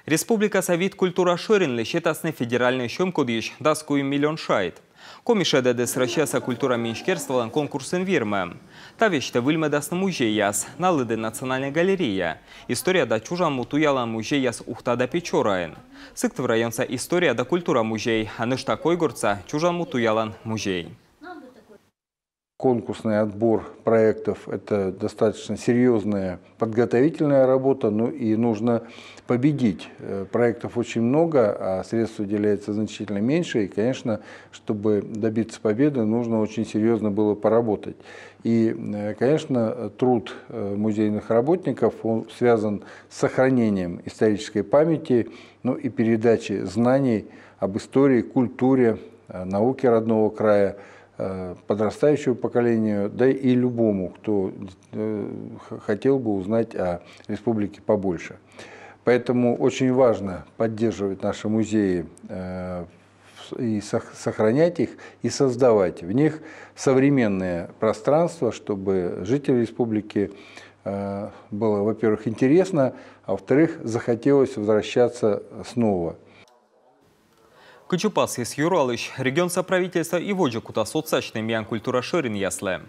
Республика Совет культура ширинли счетасны федеральный шумкодиш даскую миллион шайт. Комишеде десращаса культура миншкерствован конкурсын вирме. Тавеште выльмедасны музей яс, налыды национальная галерея. История да чужан мутуяла музей яс ухтада печораен. Сыктыв районца история да культура музей, а ныш такой горца чужан мутуялан музей. Конкурсный отбор проектов – это достаточно серьезная подготовительная работа, но и нужно победить. Проектов очень много, а средств уделяется значительно меньше. И, конечно, чтобы добиться победы, нужно очень серьезно было поработать. И, конечно, труд музейных работников он связан с сохранением исторической памяти, ну и передачей знаний об истории, культуре, науке родного края подрастающему поколению, да и любому, кто хотел бы узнать о республике побольше. Поэтому очень важно поддерживать наши музеи и сохранять их, и создавать в них современное пространство, чтобы жителям республики было, во-первых, интересно, а во-вторых, захотелось возвращаться снова. Кычупас из Юралыш, регион соправительства и воджа кута соцсачный мян культура ширин ясле.